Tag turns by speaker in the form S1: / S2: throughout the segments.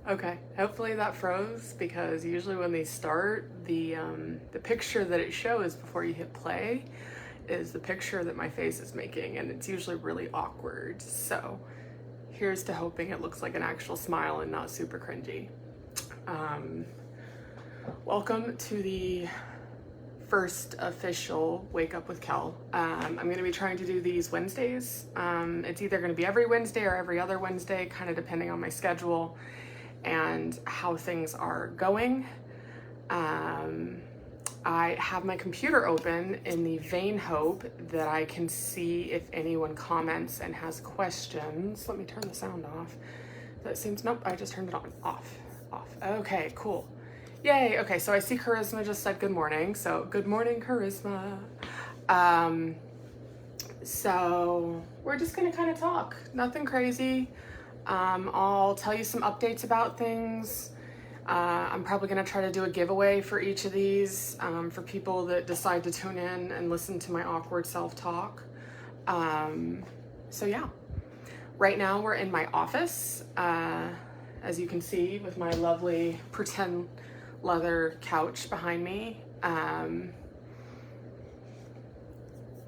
S1: Okay, hopefully that froze because usually when they start, the picture that it shows before you hit play is the picture that my face is making, and it's usually really awkward. So here's to hoping it looks like an actual smile and not super cringy. Um, Welcome to the first official Wake Up with Kel. I'm going to be trying to do these Wednesdays. It's either going to be every Wednesday or every other Wednesday, kind of depending on my schedule and how things are going. I have my computer open in the vain hope that I can see if anyone comments and has questions. Let me turn the sound off. That seems, nope, I just turned it on. Off. Okay, cool. Yay, okay, so I see Charisma just said good morning. So good morning, Charisma. So we're just gonna kind of talk, nothing crazy. I'll tell you some updates about things. I'm probably gonna try to do a giveaway for each of these for people that decide to tune in and listen to my awkward self-talk. So yeah, right now we're in my office, as you can see with my lovely pretend leather couch behind me.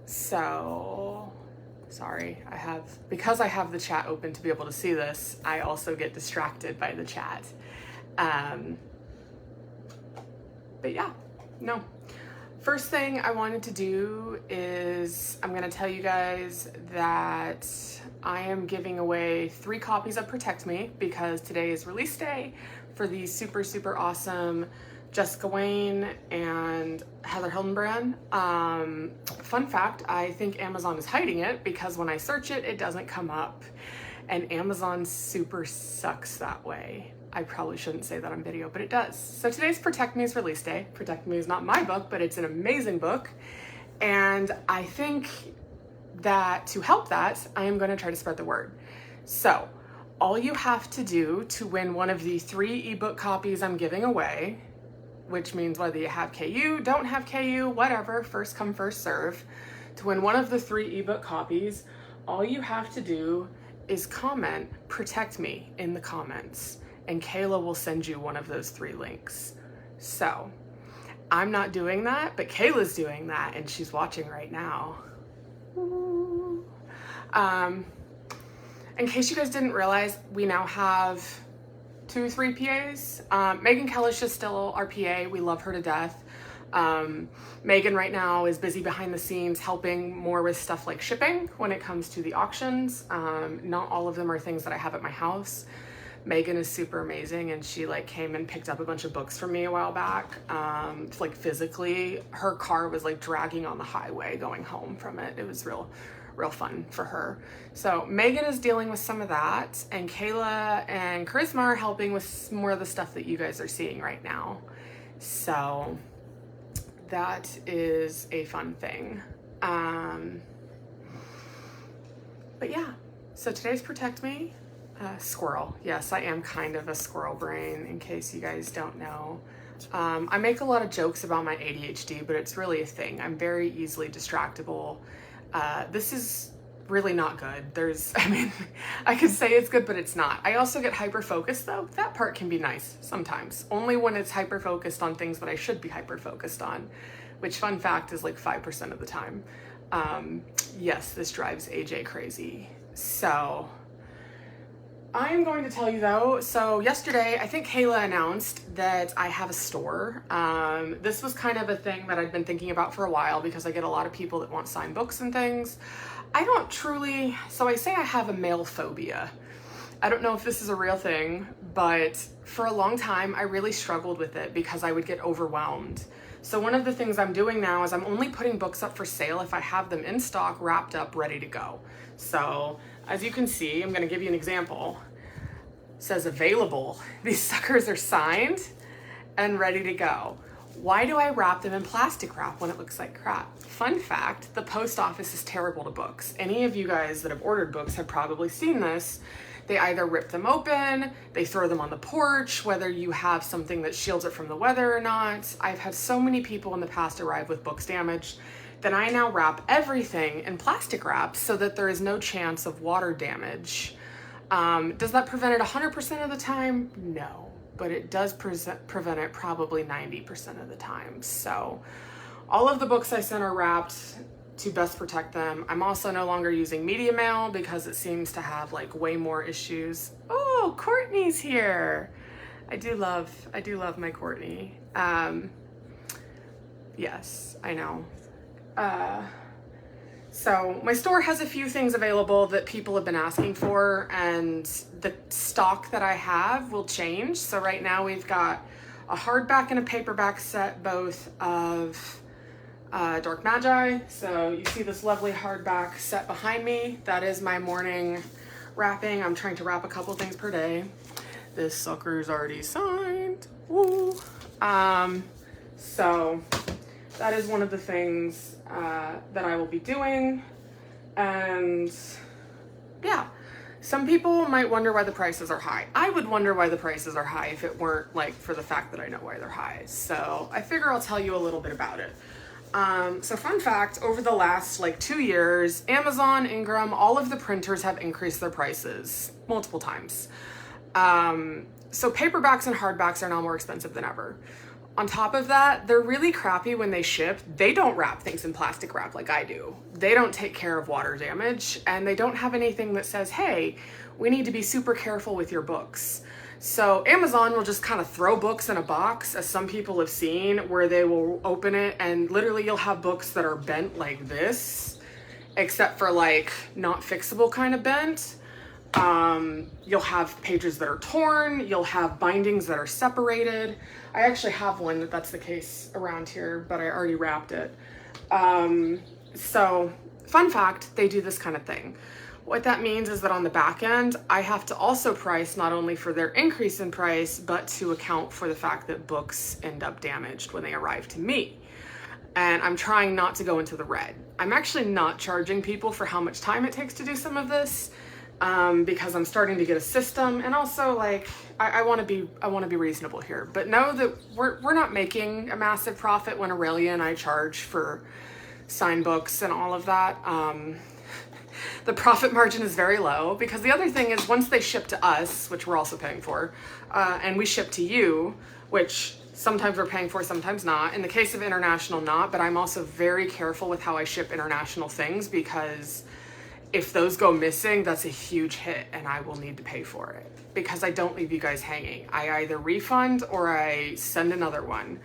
S1: So sorry, because I have the chat open to be able to see this, I also get distracted by the chat. But yeah, no. First thing I wanted to do is I'm gonna tell you guys that I am giving away 3 copies of Protect Me because today is release day for the super, super awesome Jessica Wayne and Heather Hildenbrand. Fun fact, I think Amazon is hiding it because when I search it, it doesn't come up. And Amazon super sucks that way. I probably shouldn't say that on video, but it does. So today's Protect Me's release day. Protect Me is not my book, but it's an amazing book. And I think that to help that, I am gonna try to spread the word. So all you have to do to win one of the 3 ebook copies I'm giving away, which means whether you have KU, don't have KU, whatever, first come, first serve, to win one of the 3 ebook copies, all you have to do is comment Protect Me in the comments, and Kayla will send you one of those 3 links. So I'm not doing that, but Kayla's doing that, and she's watching right now. In case you guys didn't realize, we now have 3 PAs. Megan Kellish is still our PA. We love her to death. Megan right now is busy behind the scenes helping more with stuff like shipping when it comes to the auctions. Not all of them are things that I have at my house. Megan is super amazing, and she like came and picked up a bunch of books from me a while back. Like physically, her car was like dragging on the highway going home from it. It was real fun for her. So Megan is dealing with some of that, and Kayla and Charisma are helping with more of the stuff that you guys are seeing right now. So that is a fun thing. But yeah, so today's Protect Me. Squirrel. Yes, I am kind of a squirrel brain, in case you guys don't know. I make a lot of jokes about my ADHD, but it's really a thing. I'm very easily distractible. This is really not good. I could say it's good, but it's not. I also get hyper-focused though. That part can be nice sometimes. Only when it's hyper-focused on things that I should be hyper-focused on, which fun fact is like 5% of the time. Yes, this drives AJ crazy. So I'm going to tell you though, so yesterday, I think Kayla announced that I have a store. This was kind of a thing that I'd been thinking about for a while because I get a lot of people that want signed books and things. I don't truly, so I say I have a mail phobia. I don't know if this is a real thing, but for a long time, I really struggled with it because I would get overwhelmed. So one of the things I'm doing now is I'm only putting books up for sale if I have them in stock, wrapped up, ready to go. So as you can see, I'm gonna give you an example. It says available. These suckers are signed and ready to go. Why do I wrap them in plastic wrap when it looks like crap? Fun fact, the post office is terrible to books. Any of you guys that have ordered books have probably seen this. They either rip them open, they throw them on the porch, whether you have something that shields it from the weather or not. I've had so many people in the past arrive with books damaged that I now wrap everything in plastic wrap so that there is no chance of water damage. Does that prevent it 100% of the time? No, but it does prevent it probably 90% of the time. So all of the books I sent are wrapped to best protect them. I'm also no longer using media mail because it seems to have like way more issues. Oh, Courtney's here. I do love my Courtney. Yes, I know. So my store has a few things available that people have been asking for, and the stock that I have will change. So right now we've got a hardback and a paperback set, both of Dark Magi. So you see this lovely hardback set behind me. That is my morning wrapping. I'm trying to wrap a couple things per day. This sucker's already signed. Woo! So that is one of the things that I will be doing. And yeah, some people might wonder why the prices are high. I would wonder why the prices are high if it weren't like for the fact that I know why they're high. So I figure I'll tell you a little bit about it. So fun fact, over the last like 2 years, Amazon, Ingram, all of the printers have increased their prices multiple times. So paperbacks and hardbacks are now more expensive than ever. On top of that, they're really crappy when they ship. They don't wrap things in plastic wrap like I do. They don't take care of water damage, and they don't have anything that says, hey, we need to be super careful with your books. So Amazon will just kind of throw books in a box, as some people have seen, where they will open it and literally you'll have books that are bent like this, except for like not fixable kind of bent. You'll have pages that are torn, you'll have bindings that are separated. I actually have one that's the case around here, but I already wrapped it. So fun fact, they do this kind of thing. What that means is that on the back end, I have to also price not only for their increase in price, but to account for the fact that books end up damaged when they arrive to me. And I'm trying not to go into the red. I'm actually not charging people for how much time it takes to do some of this, because I'm starting to get a system, and also like I want to be reasonable here. But know that we're not making a massive profit when Aurelia and I charge for signed books and all of that. The profit margin is very low, because the other thing is once they ship to us, which we're also paying for, and we ship to you, which sometimes we're paying for, sometimes not. In the case of international, not, but I'm also very careful with how I ship international things, because if those go missing, that's a huge hit and I will need to pay for it, because I don't leave you guys hanging. I either refund or I send another one.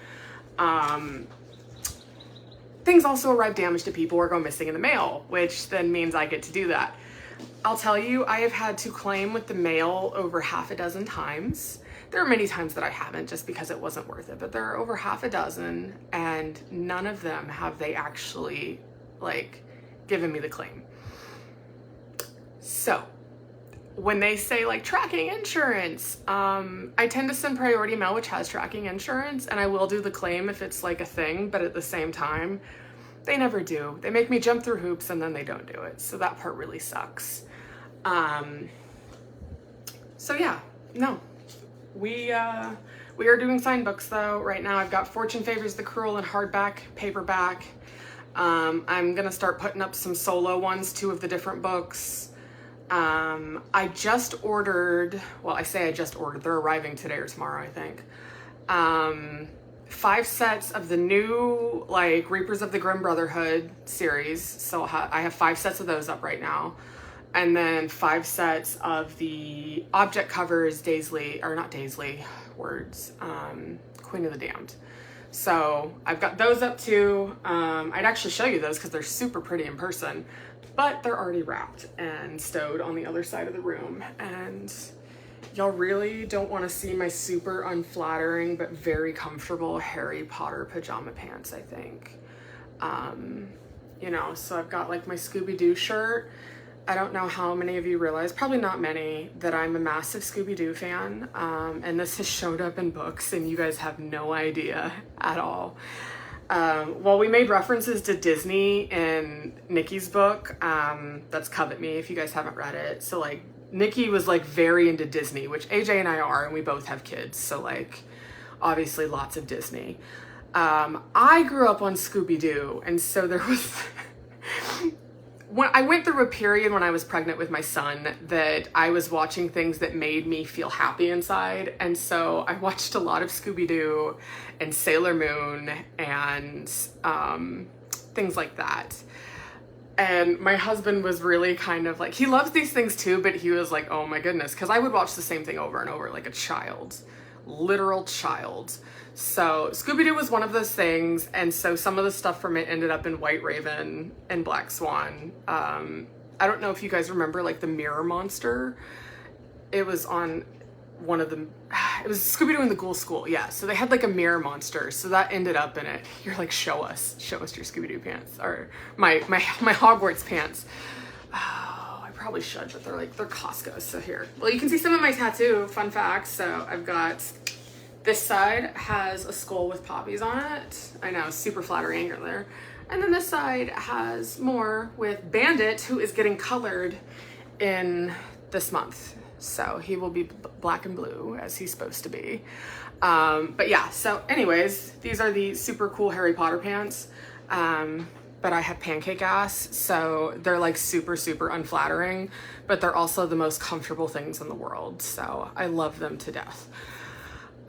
S1: Things also arrive damaged to people or go missing in the mail, which then means I get to do that. I'll tell you, I have had to claim with the mail over half a dozen times. There are many times that I haven't, just because it wasn't worth it, but there are over half a dozen, and none of them have they actually like given me the claim. So when they say like tracking insurance, I tend to send priority mail, which has tracking insurance, and I will do the claim if it's like a thing, but at the same time, they never do. They make me jump through hoops and then they don't do it. So that part really sucks. So yeah, no, we are doing signed books though. Right now I've got Fortune Favors the Cruel in hardback, paperback. I'm gonna start putting up some solo ones, 2 of the different books. I just ordered, well, I say I just ordered, they're arriving today or tomorrow, I think. 5 sets of the new, like, Reapers of the Grimm Brotherhood series. So I have 5 sets of those up right now. And then 5 sets of the object covers, Queen of the Damned. So I've got those up too. I'd actually show you those because they're super pretty in person, but they're already wrapped and stowed on the other side of the room. And y'all really don't want to see my super unflattering but very comfortable Harry Potter pajama pants, I think. You know, so I've got like my Scooby-Doo shirt. I don't know how many of you realize, probably not many, that I'm a massive Scooby-Doo fan. And this has showed up in books and you guys have no idea at all. Well, we made references to Disney in Nikki's book. That's Covet Me, if you guys haven't read it. So like Nikki was like very into Disney, which AJ and I are, and we both have kids. So like obviously lots of Disney. I grew up on Scooby-Doo, and so there was when I went through a period when I was pregnant with my son that I was watching things that made me feel happy inside. And so I watched a lot of Scooby-Doo and Sailor Moon and things like that. And my husband was really kind of like, he loves these things too, but he was like, oh my goodness, because I would watch the same thing over and over like a child, literal child. So Scooby-Doo was one of those things, and so some of the stuff from it ended up in White Raven and Black Swan. I don't know if you guys remember like the Mirror Monster. It was on one of them. It was Scooby-Doo and the Ghoul School. Yeah, so they had like a mirror monster, so that ended up in it. You're like, show us your Scooby-Doo pants, or my Hogwarts pants. Oh, I probably should, but they're Costco. So here, well, you can see some of my tattoo. Fun fact. So I've got, this side has a skull with poppies on it. I know, super flattering there. And then this side has more with Bandit, who is getting colored in this month. So he will be black and blue as he's supposed to be. But yeah, so anyways, these are the super cool Harry Potter pants. But I have pancake ass, so they're like super, super unflattering, but they're also the most comfortable things in the world. So I love them to death.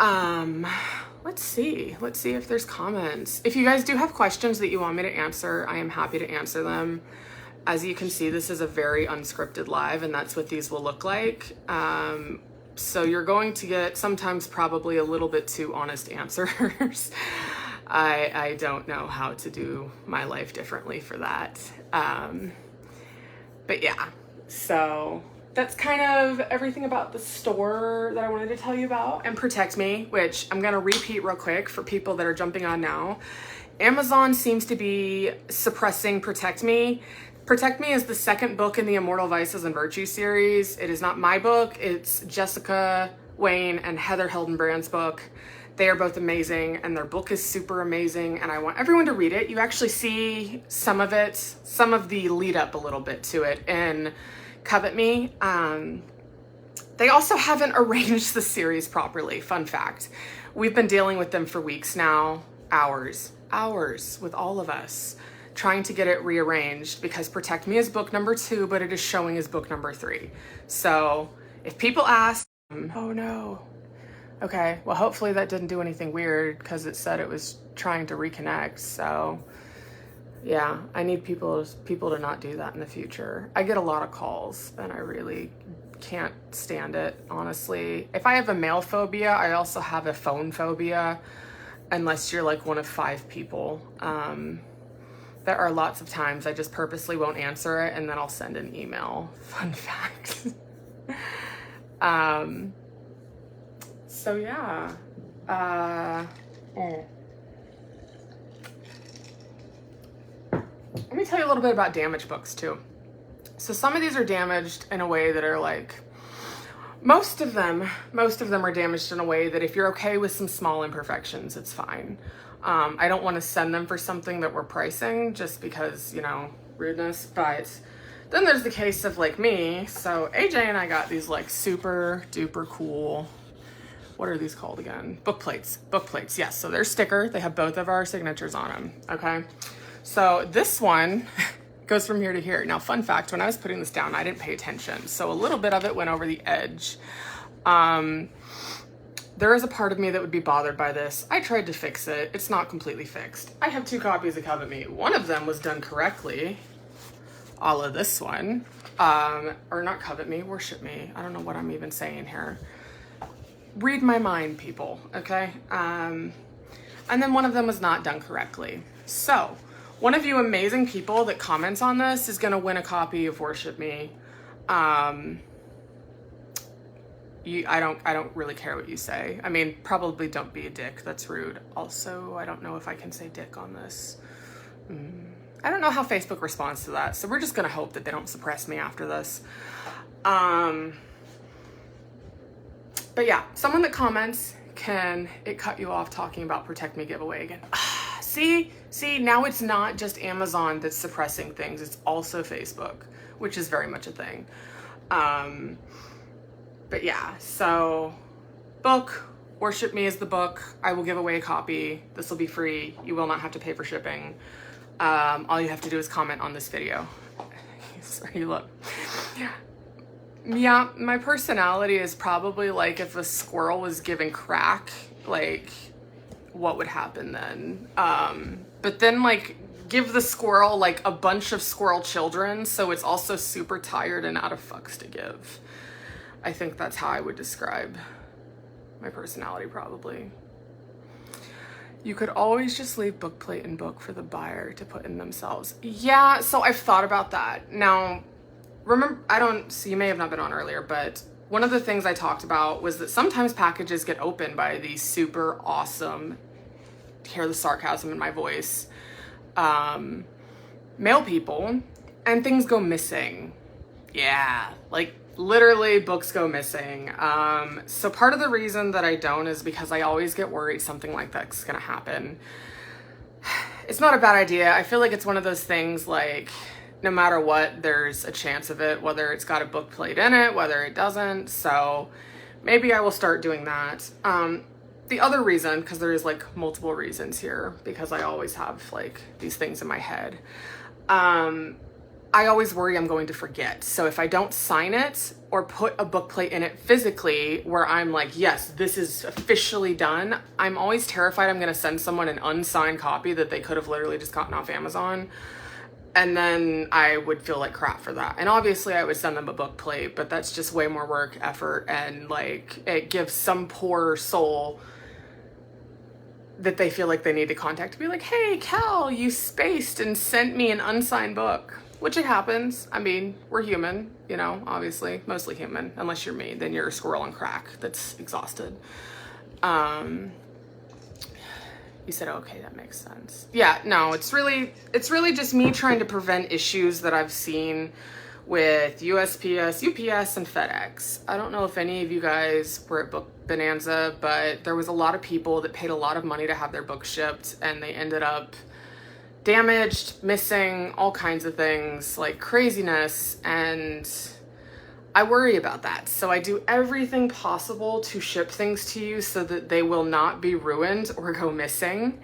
S1: Let's see if there's comments. If you guys do have questions that you want me to answer, I am happy to answer them. As you can see, this is a very unscripted live, and that's what these will look like. So you're going to get sometimes probably a little bit too honest answers. I don't know how to do my life differently for that. But yeah, so that's kind of everything about the store that I wanted to tell you about. And Protect Me, which I'm gonna repeat real quick for people that are jumping on now. Amazon seems to be suppressing Protect Me. Protect Me is the second book in the Immortal Vices and Virtues series. It is not my book. It's Jessica Wayne and Heather Hildenbrand's book. They are both amazing, and their book is super amazing, and I want everyone to read it. You actually see some of it, some of the lead up a little bit to it in Covet Me. They also haven't arranged the series properly. Fun fact. We've been dealing with them for weeks now, hours with all of us, trying to get it rearranged because Protect Me is book number 2, but it is showing as book number 3. So if people ask, oh no. Okay, well, hopefully that didn't do anything weird because it said it was trying to reconnect. So yeah, I need people to not do that in the future. I get a lot of calls and I really can't stand it, honestly. If I have a mail phobia, I also have a phone phobia, unless you're like one of 5 people. There are lots of times I just purposely won't answer it and then I'll send an email. Fun fact. So yeah. Let me tell you a little bit about damaged books too. So some of these are damaged in a way that are like, most of them are damaged in a way that if you're okay with some small imperfections, it's fine. I don't want to send them for something that we're pricing just because, you know, rudeness, but then there's the case of like me. So AJ and I got these like super duper cool, what are these called again? Book plates, yes. So they're sticker, they have both of our signatures on them, okay? So this one goes from here to here. Now, fun fact, when I was putting this down, I didn't pay attention. So a little bit of it went over the edge. There is a part of me that would be bothered by this. I tried to fix it. It's not completely fixed. I have 2 copies of Covet Me. One of them was done correctly, a la this one. Or not Covet Me, Worship Me. I don't know what I'm even saying here. Read my mind, people, okay? And then one of them was not done correctly. So, one of you amazing people that comments on this is gonna win a copy of Worship Me. I don't really care what you say. I mean, probably don't be a dick. That's rude. Also, I don't know if I can say dick on this. I don't know how Facebook responds to that. So we're just gonna hope that they don't suppress me after this. But yeah, someone that comments, can it cut you off talking about Protect Me giveaway again? See, now it's not just Amazon that's suppressing things. It's also Facebook, which is very much a thing. But yeah, so book, Worship Me is the book. I will give away a copy. This will be free. You will not have to pay for shipping. All you have to do is comment on this video. Sorry, look. Yeah, my personality is probably like if a squirrel was given crack, like what would happen then? But then like give the squirrel like a bunch of squirrel children, so it's also super tired and out of fucks to give. I think that's how I would describe my personality probably. You could always just leave bookplate and book for the buyer to put in themselves. Yeah, so I've thought about that. Now, remember, so you may have not been on earlier, but one of the things I talked about was that sometimes packages get opened by these super awesome, hear the sarcasm in my voice, male people, and things go missing. Yeah, like literally books go missing. So part of the reason that I don't is because I always get worried something like that's gonna happen. It's not a bad idea. I feel like it's one of those things like no matter what, there's a chance of it, whether it's got a book plate in it, whether it doesn't. So maybe I will start doing that. The other reason, because there is like multiple reasons here, because I always have like these things in my head. I always worry I'm going to forget. So if I don't sign it or put a book plate in it physically where I'm like, yes, this is officially done, I'm always terrified I'm going to send someone an unsigned copy that they could have literally just gotten off Amazon. And then I would feel like crap for that. And obviously I would send them a book plate, but that's just way more work, effort, and like it gives some poor soul that they feel like they need to contact to be like, hey, Cal, you spaced and sent me an unsigned book. Which it happens. I mean, we're human, you know, obviously, mostly human. Unless you're me, then you're a squirrel on crack that's exhausted. You said, okay, that makes sense. Yeah, no, it's really just me trying to prevent issues that I've seen with USPS, UPS, and FedEx. I don't know if any of you guys were at Book Bonanza, but there was a lot of people that paid a lot of money to have their books shipped, and they ended up damaged, missing, all kinds of things, like craziness, and I worry about that. So I do everything possible to ship things to you so that they will not be ruined or go missing.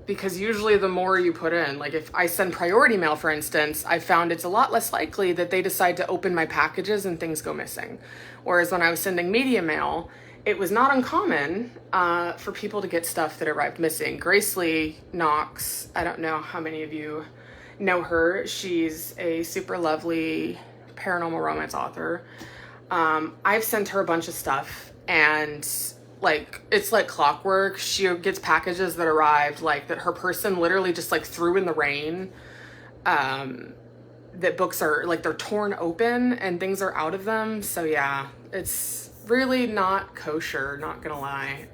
S1: Because usually the more you put in, like if I send priority mail, for instance, I found it's a lot less likely that they decide to open my packages and things go missing. Whereas when I was sending media mail, it was not uncommon for people to get stuff that arrived missing. Grace Lee Knox, I don't know how many of you know her. She's a super lovely paranormal romance author. I've sent her a bunch of stuff, and like it's like clockwork. She gets packages that arrived like that her person literally just like threw in the rain. That books are like they're torn open and things are out of them. So yeah, it's really not kosher, not gonna lie.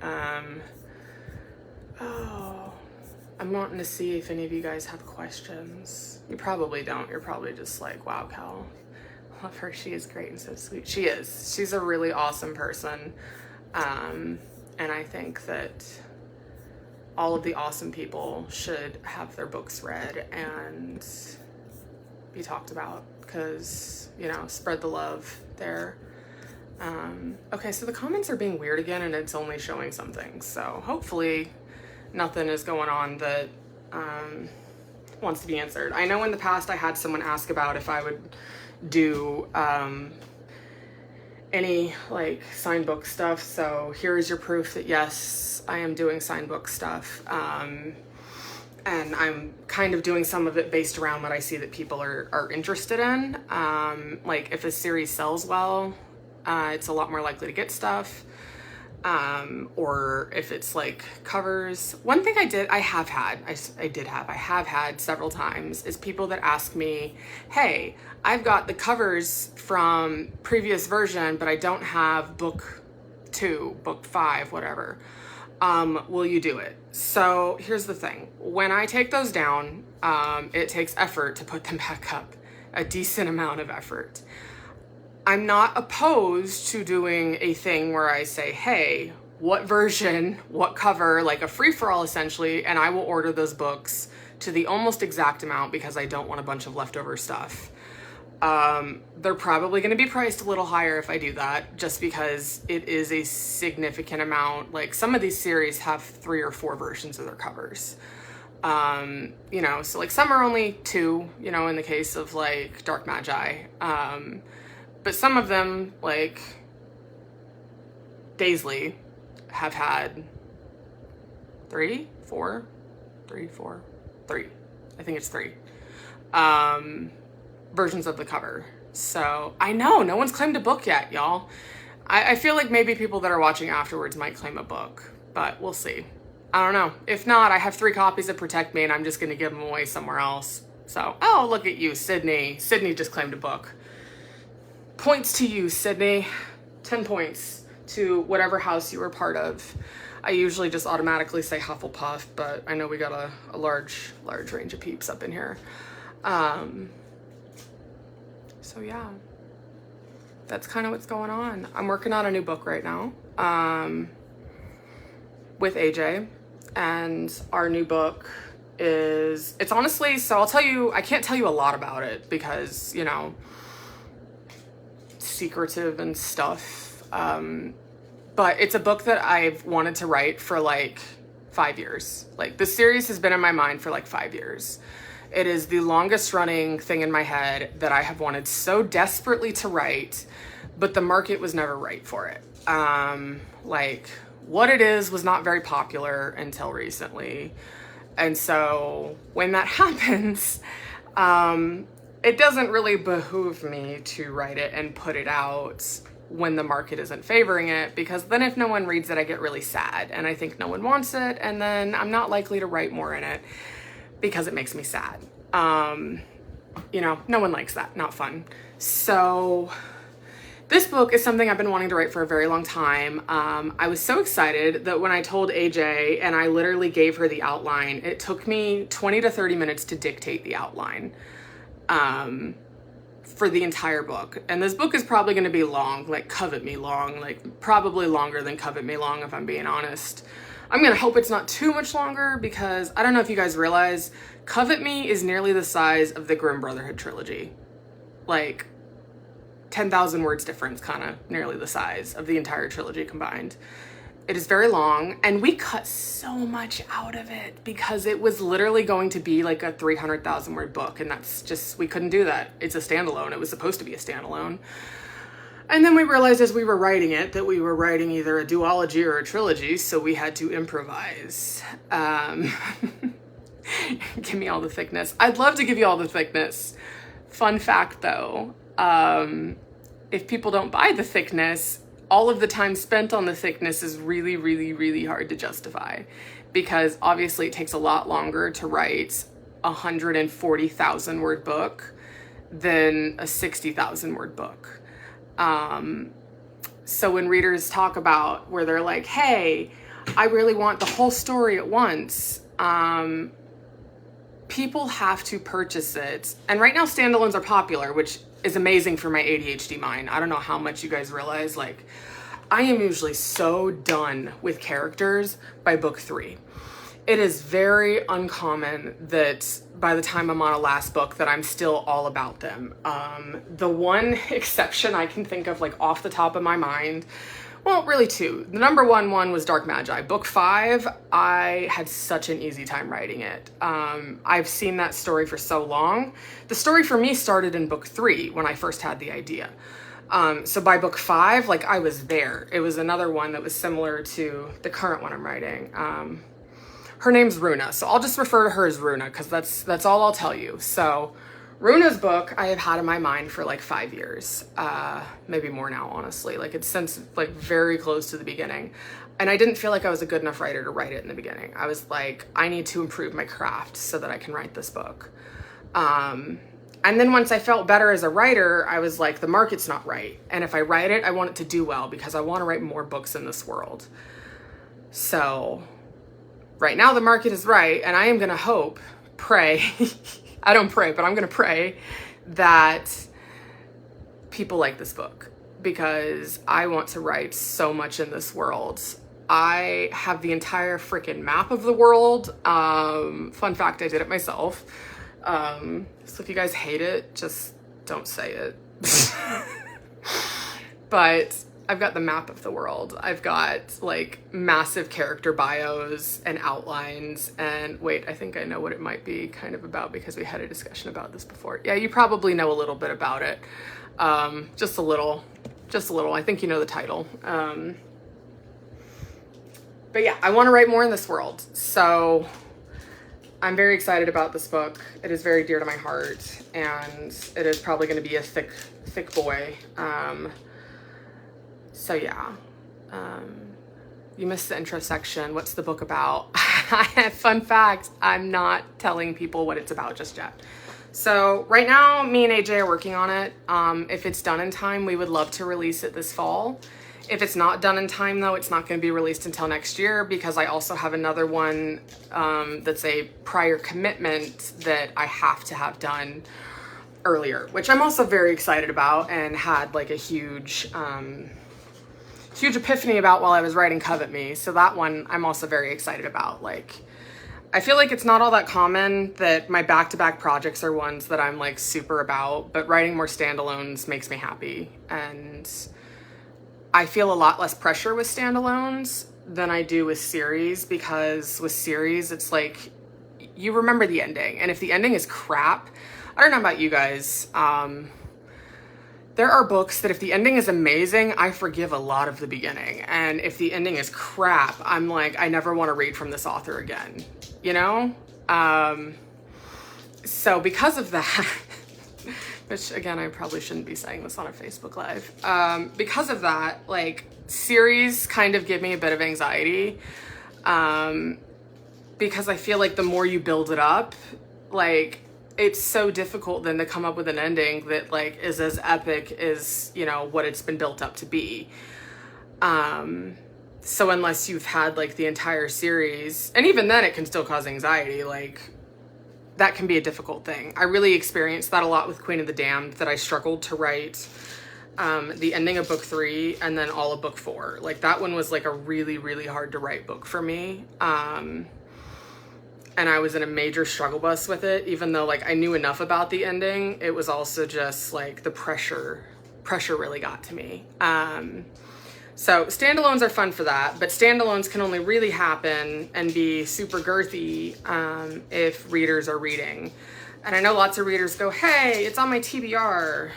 S1: I'm wanting to see if any of you guys have questions. You probably don't. You're probably just like, wow, Cal, love her. She is great and so sweet. She is. She's a really awesome person. And I think that all of the awesome people should have their books read and be talked about because, you know, spread the love there. Okay, so the comments are being weird again and it's only showing something. So hopefully nothing is going on that wants to be answered. I know in the past I had someone ask about if I would do any like signed book stuff. So here is your proof that yes, I am doing signed book stuff. And I'm kind of doing some of it based around what I see that people are interested in. Like if a series sells well, it's a lot more likely to get stuff. Or if it's like covers. One thing I have had several times is people that ask me, hey, I've got the covers from previous version, but I don't have book 2, book 5, whatever. Will you do it? So here's the thing. When I take those down, it takes effort to put them back up, a decent amount of effort. I'm not opposed to doing a thing where I say, hey, what version, what cover, like a free-for-all essentially, and I will order those books to the almost exact amount because I don't want a bunch of leftover stuff. They're probably going to be priced a little higher if I do that, just because it is a significant amount. Like some of these series have 3 or 4 versions of their covers. You know, so like some are only 2, you know, in the case of like Dark Magi. But some of them, like Daisley, have had 3. I think it's 3 versions of the cover. So I know no one's claimed a book yet, y'all. I feel like maybe people that are watching afterwards might claim a book, but we'll see. I don't know. If not, I have 3 copies of Protect Me and I'm just going to give them away somewhere else. So, oh, look at you, Sydney. Sydney just claimed a book. Points to you, Sydney. 10 points to whatever house you were part of. I usually just automatically say Hufflepuff, but I know we got a large range of peeps up in here. So yeah, that's kind of what's going on. I'm working on a new book right now with AJ, and our new book is, it's honestly, so I'll tell you, I can't tell you a lot about it because, you know, secretive and stuff. But it's a book that I've wanted to write for like 5 years. Like this series has been in my mind for like 5 years. It is the longest running thing in my head that I have wanted so desperately to write, but the market was never right for it. Like what it is was not very popular until recently. And so when that happens, it doesn't really behoove me to write it and put it out when the market isn't favoring it, because then if no one reads it, I get really sad and I think no one wants it, and then I'm not likely to write more in it because it makes me sad. You know, no one likes that, not fun. So this book is something I've been wanting to write for a very long time. I was so excited that when I told AJ and I literally gave her the outline, it took me 20 to 30 minutes to dictate the outline. For the entire book. And this book is probably going to be long, like Covet Me long, like probably longer than Covet Me long, if I'm being honest. I'm going to hope it's not too much longer because I don't know if you guys realize, Covet Me is nearly the size of the Grimm Brotherhood trilogy. Like 10,000 words difference, kind of nearly the size of the entire trilogy combined. It is very long, and we cut so much out of it because it was literally going to be like a 300,000 word book, and that's just, we couldn't do that. It's a standalone. It was supposed to be a standalone. And then we realized as we were writing it that we were writing either a duology or a trilogy, so we had to improvise. Give me all the thickness. I'd love to give you all the thickness. Fun fact though, if people don't buy the thickness, all of the time spent on the thickness is really, really, really hard to justify, because obviously it takes a lot longer to write a 140,000 word book than a 60,000 word book. So when readers talk about where they're like, hey, I really want the whole story at once, people have to purchase it. And right now standalones are popular, which is amazing for my ADHD mind. I don't know how much you guys realize, like, I am usually so done with characters by book 3. It is very uncommon that by the time I'm on a last book that I'm still all about them. The one exception I can think of, like off the top of my mind, well, really 2. The number one was Dark Magi. Book 5, I had such an easy time writing it. I've seen that story for so long. The story for me started in book 3 when I first had the idea. So by book 5, like I was there. It was another one that was similar to the current one I'm writing. Her name's Runa, so I'll just refer to her as Runa because that's all I'll tell you. So Runa's book I have had in my mind for like 5 years, maybe more now, honestly. Like it's since like very close to the beginning. And I didn't feel like I was a good enough writer to write it in the beginning. I was like, I need to improve my craft so that I can write this book. And then once I felt better as a writer, I was like, the market's not right. And if I write it, I want it to do well because I want to write more books in this world. So right now the market is right, and I am going to pray, I don't pray, but I'm going to pray that people like this book because I want to write so much in this world. I have the entire freaking map of the world. Fun fact, I did it myself. So if you guys hate it, just don't say it. But got the map of the world. I've got like massive character bios and outlines, and wait, I think I know what it might be kind of about because we had a discussion about this before. Yeah, you probably know a little bit about it. Just a little. I think you know the title. But yeah, I want to write more in this world. So I'm very excited about this book. It is very dear to my heart, and it is probably going to be a thick boy. So yeah, you missed the intro section. What's the book about? Fun fact, I'm not telling people what it's about just yet. So right now, me and AJ are working on it. If it's done in time, we would love to release it this fall. If it's not done in time though, it's not going to be released until next year because I also have another one that's a prior commitment that I have to have done earlier, which I'm also very excited about and had like a huge epiphany about while I was writing Covet Me. So that one I'm also very excited about. Like, I feel like it's not all that common that my back-to-back projects are ones that I'm like super about, but writing more standalones makes me happy. And I feel a lot less pressure with standalones than I do with series, because with series, it's like, you remember the ending. And if the ending is crap, I don't know about you guys, there are books that if the ending is amazing, I forgive a lot of the beginning. And if the ending is crap, I'm like, I never want to read from this author again, you know? So because of that, which again, I probably shouldn't be saying this on a Facebook Live. Because of that, like, series kind of give me a bit of anxiety. Because I feel like the more you build it up, like, it's so difficult then to come up with an ending that like is as epic as, you know, what it's been built up to be. So unless you've had like the entire series, and even then it can still cause anxiety, like that can be a difficult thing. I really experienced that a lot with Queen of the Damned, that I struggled to write the ending of book 3 and then all of book 4. Like that one was like a really, really hard to write book for me. And I was in a major struggle bus with it, even though like I knew enough about the ending. It was also just like the pressure really got to me. So standalones are fun for that, but standalones can only really happen and be super girthy if readers are reading. And I know lots of readers go, hey, it's on my TBR.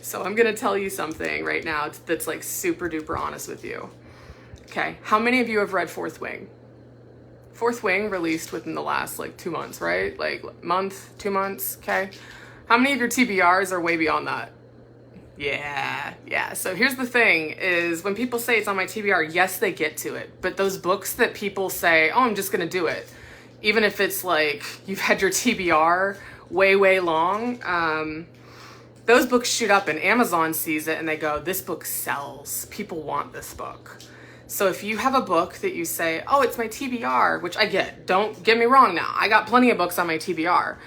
S1: So I'm gonna tell you something right now that's like super duper honest with you. Okay, how many of you have read Fourth Wing? Fourth Wing released within the last like 2 months, right? Like month, 2 months, okay? How many of your TBRs are way beyond that? Yeah. So here's the thing is when people say it's on my TBR, yes, they get to it. But those books that people say, oh, I'm just gonna do it, even if it's like you've had your TBR way long, those books shoot up and Amazon sees it and they go, this book sells. People want this book. So if you have a book that you say, oh, it's my TBR, which I get, don't get me wrong now, I got plenty of books on my TBR,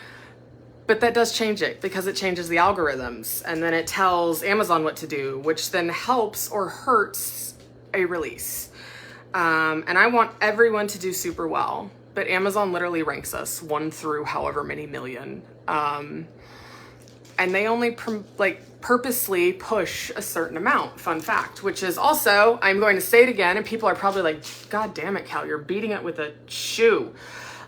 S1: but that does change it because it changes the algorithms and then it tells Amazon what to do, which then helps or hurts a release. And I want everyone to do super well, but Amazon literally ranks us 1 through however many million. And they only purposely push a certain amount, fun fact, which is also, I'm going to say it again, and people are probably like, God damn it, Cal, you're beating it with a shoe.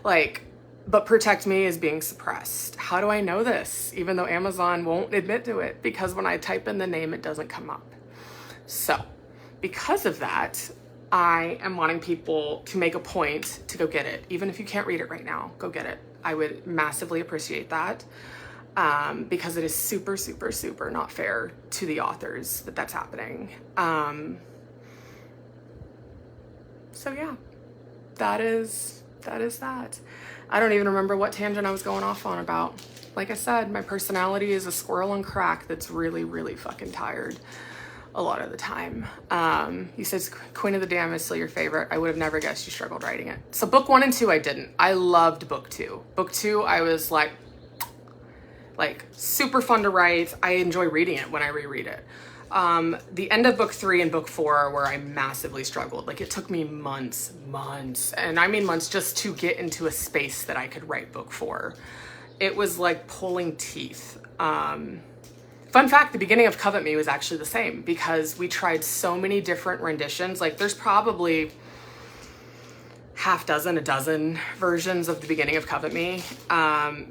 S1: Like, but Protect Me is being suppressed. How do I know this? Even though Amazon won't admit to it, because when I type in the name, it doesn't come up. So because of that, I am wanting people to make a point to go get it. Even if you can't read it right now, go get it. I would massively appreciate that. Because it is super not fair to the authors that that's happening. So yeah, that is that. I don't even remember what tangent I was going off on about. Like I said, my personality is a squirrel on crack that's really fucking tired a lot of the time. You said Queen of the Damned is still your favorite. I would have never guessed you struggled writing it. So book 1 and 2, I didn't. I loved book 2. Book 2, I was like super fun to write. I enjoy reading it when I reread it. The end of book 3 and book 4 are where I massively struggled. Like it took me months, and I mean months just to get into a space that I could write book 4. It was like pulling teeth. Fun fact, the beginning of Covet Me was actually the same because we tried so many different renditions. Like there's probably a dozen versions of the beginning of Covet Me,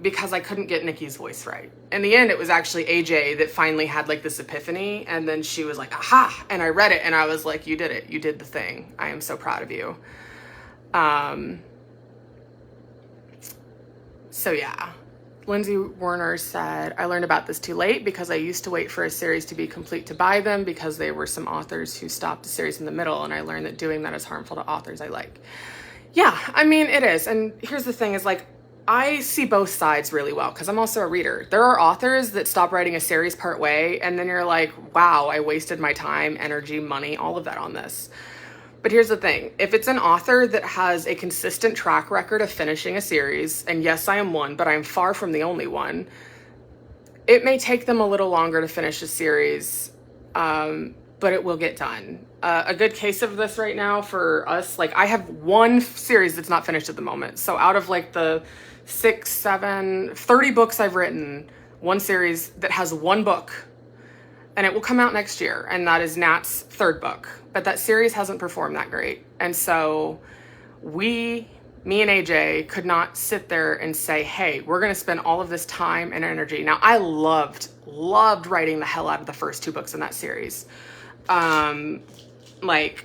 S1: because I couldn't get Nikki's voice right. In the end, it was actually AJ that finally had like this epiphany, and then she was like, aha, and I read it and I was like, you did it, you did the thing. I am so proud of you. So yeah. Lindsay Werner said, I learned about this too late because I used to wait for a series to be complete to buy them because there were some authors who stopped the series in the middle, and I learned that doing that is harmful to authors I like. Yeah, I mean, it is. And here's the thing is like, I see both sides really well because I'm also a reader. There are authors that stop writing a series part way, and then you're like, wow, I wasted my time, energy, money, all of that on this. But here's the thing. If it's an author that has a consistent track record of finishing a series, and yes, I am one, but I'm far from the only one, it may take them a little longer to finish a series, but it will get done. A good case of this right now for us, like I have one series that's not finished at the moment. So out of like the 30 books I've written, one series that has one book, and it will come out next year, and that is Nat's third book. But that series hasn't performed that great. And so me and AJ could not sit there and say, hey, we're going to spend all of this time and energy. Now, I loved writing the hell out of the first 2 books in that series. Like,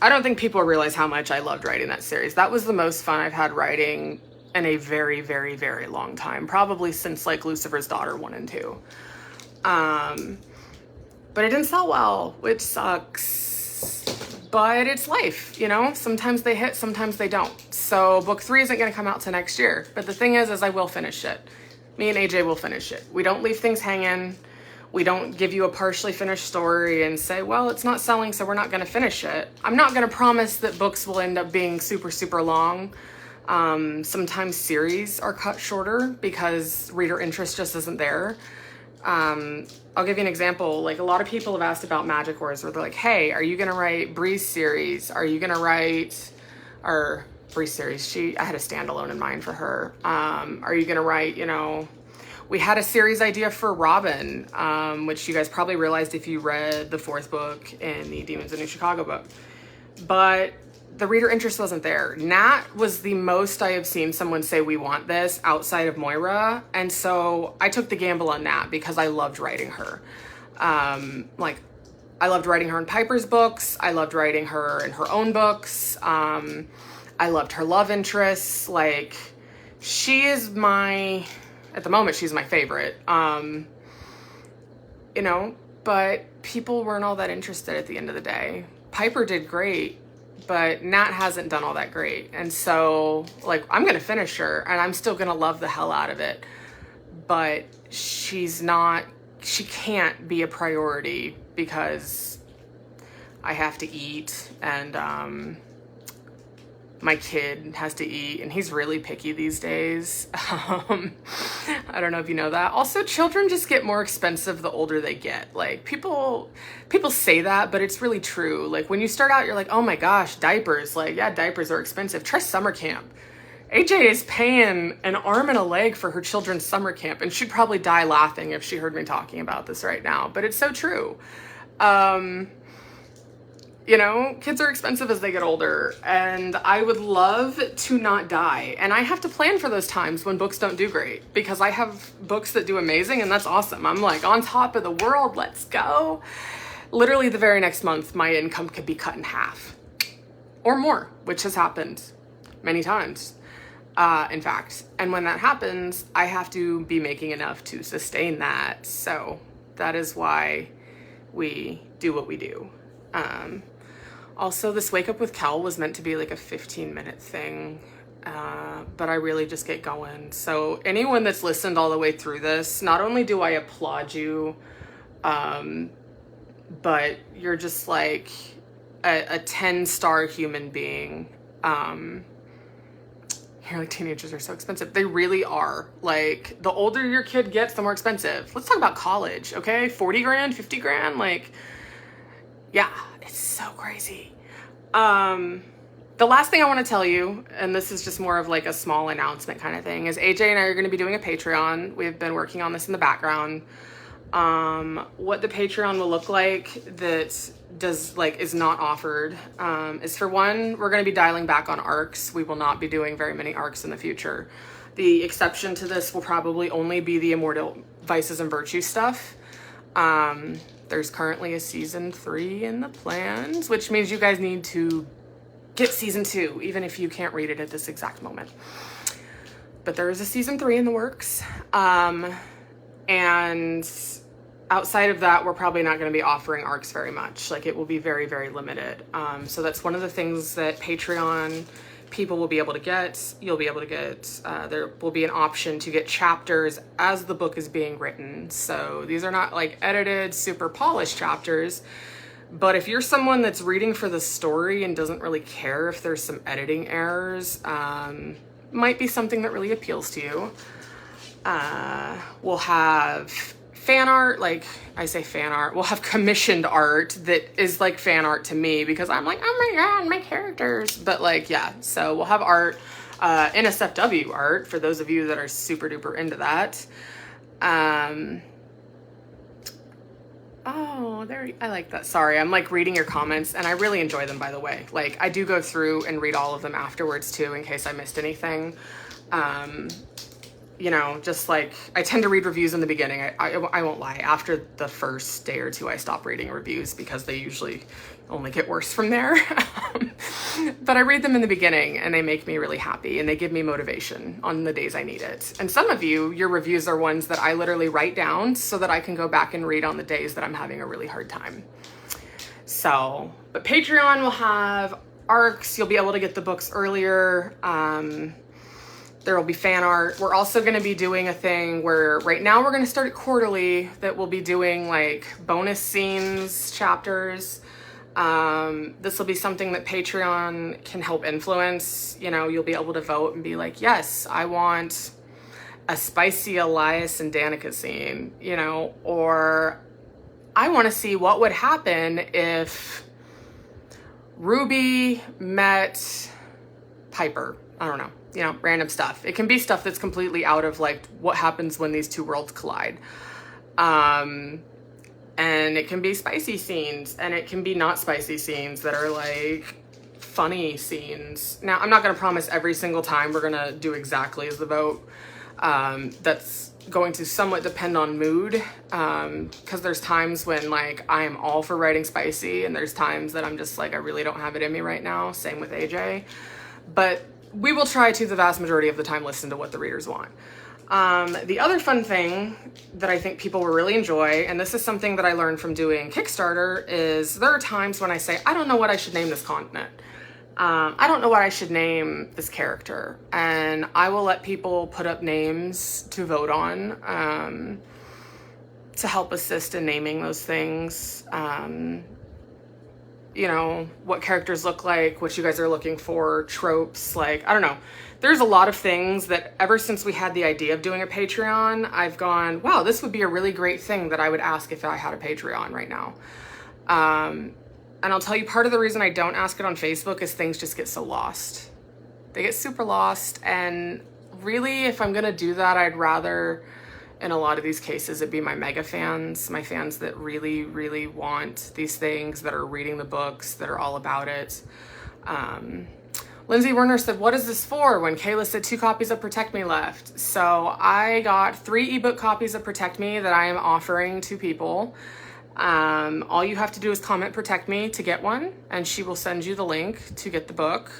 S1: I don't think people realize how much I loved writing that series. That was the most fun I've had writing in a very, very, very long time. Probably since like Lucifer's Daughter 1 and 2. But it didn't sell well, which sucks. But it's life, you know? Sometimes they hit, sometimes they don't. So book 3 isn't going to come out till next year. But the thing is I will finish it. Me and AJ will finish it. We don't leave things hanging. We don't give you a partially finished story and say, well, it's not selling, so we're not going to finish it. I'm not going to promise that books will end up being super, super long. Sometimes series are cut shorter because reader interest just isn't there. I'll give you an example. Like a lot of people have asked about Magic Wars where they're like, hey, are you going to write Bree's series? Are you going to write our Bree's series? I had a standalone in mind for her. Are you going to write, you know, we had a series idea for Robin, which you guys probably realized if you read the 4th book in the Demons of New Chicago book, but the reader interest wasn't there. Nat was the most I have seen someone say we want this outside of Moira. And so I took the gamble on Nat because I loved writing her. Like I loved writing her in Piper's books. I loved writing her in her own books. I loved her love interests. Like she is at the moment, she's my favorite. You know, but people weren't all that interested at the end of the day. Piper did great. But Nat hasn't done all that great. And so, like, I'm going to finish her, and I'm still going to love the hell out of it. But she can't be a priority because I have to eat, and my kid has to eat, and he's really picky these days. I don't know if you know that. Also, children just get more expensive the older they get. Like, people say that, but it's really true. Like, when you start out, you're like, oh my gosh, diapers. Like, yeah, diapers are expensive. Try summer camp. AJ is paying an arm and a leg for her children's summer camp, and she'd probably die laughing if she heard me talking about this right now, but it's so true. You know, kids are expensive as they get older, and I would love to not die. And I have to plan for those times when books don't do great because I have books that do amazing, and that's awesome. I'm like on top of the world. Let's go. Literally the very next month, my income could be cut in half or more, which has happened many times, in fact. And when that happens, I have to be making enough to sustain that. So that is why we do what we do. Also, this Wake Up with Kel was meant to be like a 15-minute thing, but I really just get going. So anyone that's listened all the way through this, not only do I applaud you, but you're just like a 10-star human being. You're like, teenagers are so expensive. They really are. Like, the older your kid gets, the more expensive. Let's talk about college, okay? 40 grand, 50 grand, like, yeah, it's so crazy. The last thing I want to tell you, and this is just more of like a small announcement kind of thing, is AJ and I are going to be doing a Patreon. We've been working on this in the background. What the Patreon will look like that is not offered is, for one, we're going to be dialing back on arcs. We will not be doing very many arcs in the future. The exception to this will probably only be the Immortal Vices and Virtues stuff. There's currently a season 3 in the plans, which means you guys need to get season 2, even if you can't read it at this exact moment. But there is a season 3 in the works. And outside of that, we're probably not going to be offering arcs very much. Like, it will be very, very limited. So that's one of the things that Patreon people will be able to get. You'll be able to get, there will be an option to get chapters as the book is being written. So these are not like edited, super polished chapters. But if you're someone that's reading for the story and doesn't really care if there's some editing errors, might be something that really appeals to you. We'll have fan art, like I say fan art, we'll have commissioned art that is like fan art to me because I'm like, oh my God, my characters. But like, yeah, so we'll have art, NSFW art for those of you that are super duper into that. Oh, I like that. Sorry, I'm like reading your comments and I really enjoy them, by the way. Like, I do go through and read all of them afterwards too, in case I missed anything. You know, just like, I tend to read reviews in the beginning. I won't lie. After the first day or two, I stop reading reviews because they usually only get worse from there. But I read them in the beginning and they make me really happy and they give me motivation on the days I need it. And some of you, your reviews are ones that I literally write down so that I can go back and read on the days that I'm having a really hard time. So, but Patreon will have arcs. You'll be able to get the books earlier. There will be fan art. We're also going to be doing a thing where right now we're going to start it quarterly, that we'll be doing like bonus scenes, chapters. This will be something that Patreon can help influence. You know, you'll be able to vote and be like, yes, I want a spicy Elias and Danica scene, you know, or I want to see what would happen if Ruby met Piper. I don't know. You know, random stuff. It can be stuff that's completely out of like what happens when these two worlds collide. And it can be spicy scenes and it can be not spicy scenes that are like funny scenes. Now, I'm not going to promise every single time we're going to do exactly as the vote. That's going to somewhat depend on mood. Because there's times when like I am all for writing spicy and there's times that I'm just like, I really don't have it in me right now. Same with AJ. But we will try to, the vast majority of the time, listen to what the readers want. The other fun thing that I think people will really enjoy, and this is something that I learned from doing Kickstarter, is there are times when I say, I don't know what I should name this continent. I don't know what I should name this character. And I will let people put up names to vote on, to help assist in naming those things. You know, what characters look like, what you guys are looking for, tropes, like, I don't know. There's a lot of things that ever since we had the idea of doing a Patreon, I've gone, wow, this would be a really great thing that I would ask if I had a Patreon right now. And I'll tell you, part of the reason I don't ask it on Facebook is things just get so lost. They get super lost. And really, if I'm going to do that, I'd rather, in a lot of these cases, it'd be my mega fans, my fans that really, really want these things, that are reading the books, that are all about it. Lindsay Werner said, what is this for? When Kayla said 2 copies of Protect Me left. So I got 3 ebook copies of Protect Me that I am offering to people. All you have to do is comment Protect Me to get one, and she will send you the link to get the book.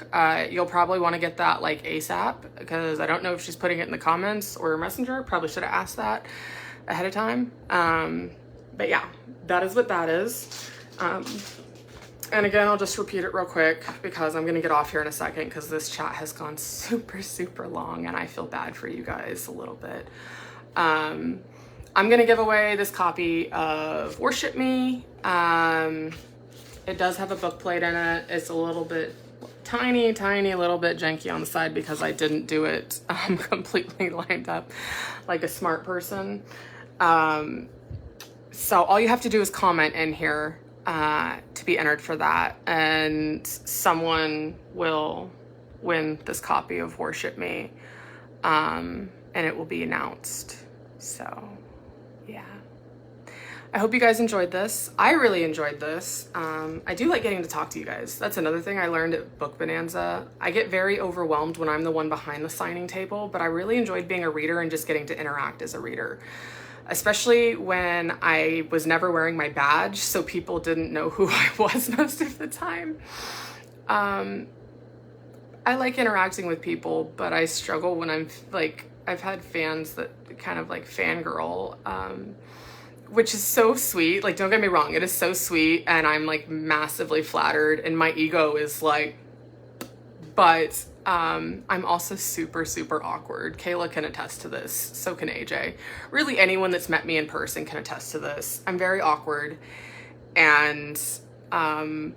S1: You'll probably want to get that like ASAP, because I don't know if she's putting it in the comments or Messenger. Probably should have asked that ahead of time. But yeah, that is what that is. And again, I'll just repeat it real quick because I'm going to get off here in a second because this chat has gone super, super long and I feel bad for you guys a little bit. I'm going to give away this copy of Worship Me. It does have a book plate in it. It's a little bit tiny little bit janky on the side because I didn't do it completely lined up like a smart person. So all you have to do is comment in here to be entered for that, and someone will win this copy of Worship Me, and it will be announced. So yeah, I hope you guys enjoyed this. I really enjoyed this. I do like getting to talk to you guys. That's another thing I learned at Book Bonanza. I get very overwhelmed when I'm the one behind the signing table, but I really enjoyed being a reader and just getting to interact as a reader, especially when I was never wearing my badge, so people didn't know who I was most of the time. I like interacting with people, but I struggle when I'm like, I've had fans that kind of like fangirl, which is so sweet. Like, don't get me wrong, it is so sweet, and I'm like massively flattered, and my ego is like, but I'm also super, super awkward. Kayla can attest to this. So can AJ. Really, anyone that's met me in person can attest to this. I'm very awkward, and I'm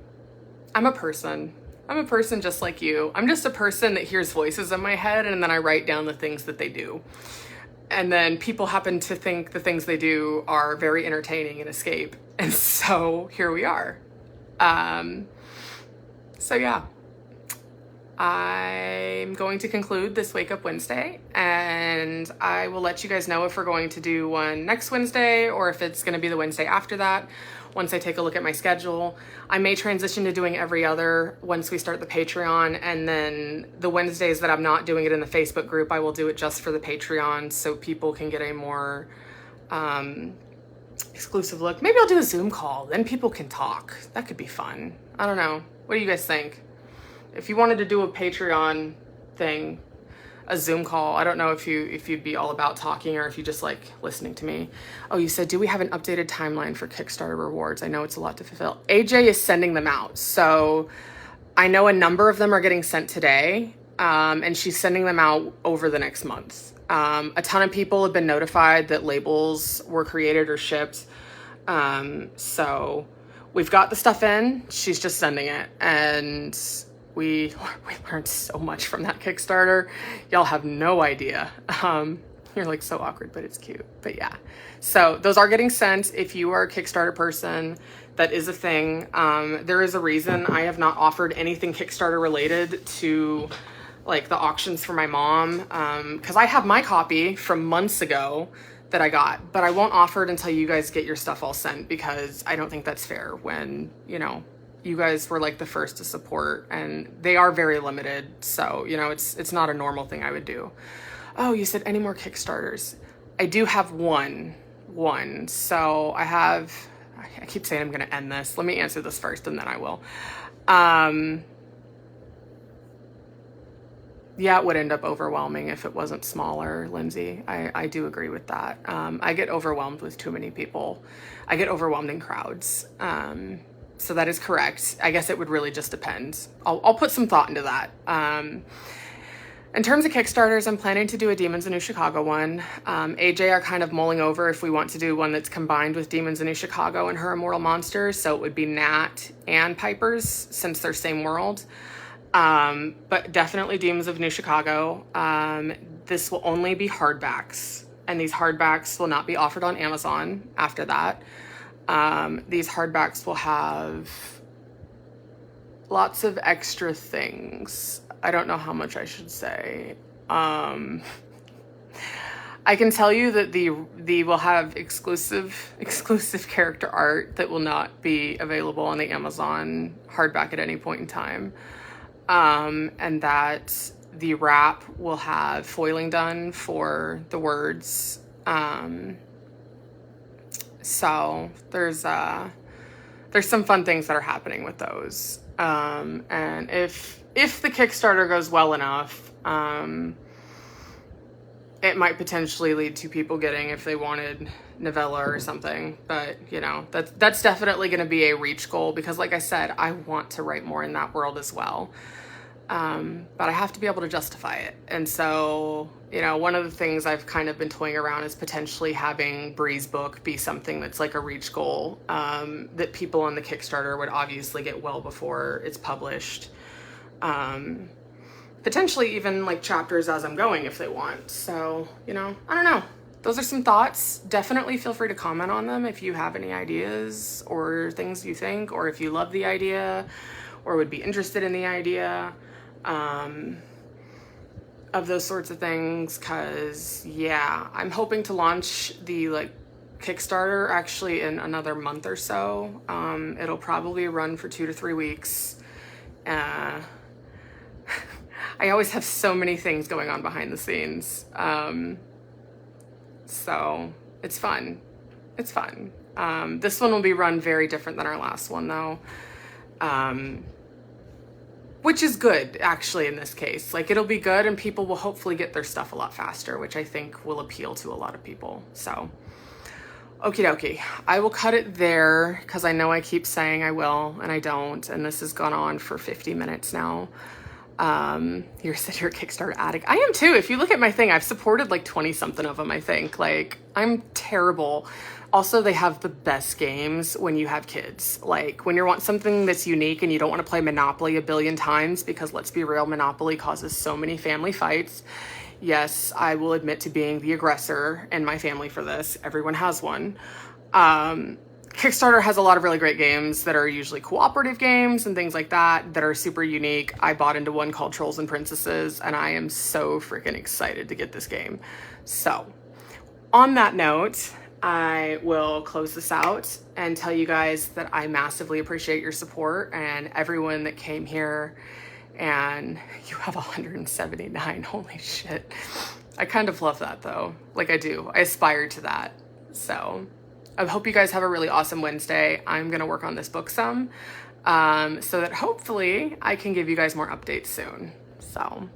S1: a person. I'm a person just like you. I'm just a person that hears voices in my head, and then I write down the things that they do. And then people happen to think the things they do are very entertaining and escape. And so here we are. So yeah, I'm going to conclude this Wake Up Wednesday, and I will let you guys know if we're going to do one next Wednesday or if it's going to be the Wednesday after that. Once I take a look at my schedule, I may transition to doing every other once we start the Patreon, and then the Wednesdays that I'm not doing it in the Facebook group, I will do it just for the Patreon so people can get a more exclusive look. Maybe I'll do a Zoom call, then people can talk. That could be fun. I don't know. What do you guys think? If you wanted to do a Patreon thing, a Zoom call, I don't know if you'd be all about talking or if you just like listening to me. Oh, you said, do we have an updated timeline for Kickstarter rewards? I know it's a lot to fulfill. AJ is sending them out. So I know a number of them are getting sent today, and she's sending them out over the next month. A ton of people have been notified that labels were created or shipped. So we've got the stuff in, she's just sending it. And we learned so much from that Kickstarter. Y'all have no idea. You're like so awkward, but it's cute. But yeah, so those are getting sent. If you are a Kickstarter person, that is a thing. There is a reason I have not offered anything Kickstarter related to like the auctions for my mom, because I have my copy from months ago that I got, but I won't offer it until you guys get your stuff all sent, because I don't think that's fair when, you know, you guys were like the first to support, and they are very limited. So, you know, it's not a normal thing I would do. Oh, you said any more Kickstarters? I do have one. So I keep saying I'm going to end this. Let me answer this first and then I will. Yeah, it would end up overwhelming if it wasn't smaller, Lindsay. I do agree with that. I get overwhelmed with too many people. I get overwhelmed in crowds. So that is correct. I guess it would really just depend. I'll put some thought into that. In terms of Kickstarters, I'm planning to do a Demons of New Chicago one. AJ are kind of mulling over if we want to do one that's combined with Demons of New Chicago and Her Immortal Monsters. So it would be Nat and Piper's, since they're same world. But definitely Demons of New Chicago. This will only be hardbacks, and these hardbacks will not be offered on Amazon after that. These hardbacks will have lots of extra things. I don't know how much I should say. I can tell you that the will have exclusive character art that will not be available on the Amazon hardback at any point in time. And that the wrap will have foiling done for the words. So there's some fun things that are happening with those. And if the Kickstarter goes well enough, it might potentially lead to people getting, if they wanted, novella or something. But, you know, that's definitely going to be a reach goal, because like I said, I want to write more in that world as well. But I have to be able to justify it. And so, you know, one of the things I've kind of been toying around is potentially having Bree's book be something that's like a reach goal, that people on the Kickstarter would obviously get well before it's published. Potentially even like chapters as I'm going if they want. So, you know, I don't know. Those are some thoughts. Definitely feel free to comment on them if you have any ideas or things you think, or if you love the idea or would be interested in the idea. Of those sorts of things, because yeah, I'm hoping to launch the like Kickstarter actually in another month or so. It'll probably run for 2 to 3 weeks. I always have so many things going on behind the scenes. So it's fun. It's fun. This one will be run very different than our last one though. Which is good actually in this case. Like it'll be good and people will hopefully get their stuff a lot faster, which I think will appeal to a lot of people. So, okie dokie. I will cut it there because I know I keep saying I will and I don't. And this has gone on for 50 minutes now. You said you're a Kickstarter addict. I am too. If you look at my thing, I've supported like 20 something of them, I think. Like I'm terrible. Also, they have the best games when you have kids. Like when you want something that's unique and you don't want to play Monopoly a billion times, because let's be real, Monopoly causes so many family fights. Yes, I will admit to being the aggressor in my family for this. Everyone has one. Kickstarter has a lot of really great games that are usually cooperative games and things like that that are super unique. I bought into one called Trolls and Princesses, and I am so freaking excited to get this game. So, on that note, I will close this out and tell you guys that I massively appreciate your support and everyone that came here. And you have 179. Holy shit. I kind of love that though. Like I do. I aspire to that. So I hope you guys have a really awesome Wednesday. I'm going to work on this book some so that hopefully I can give you guys more updates soon. So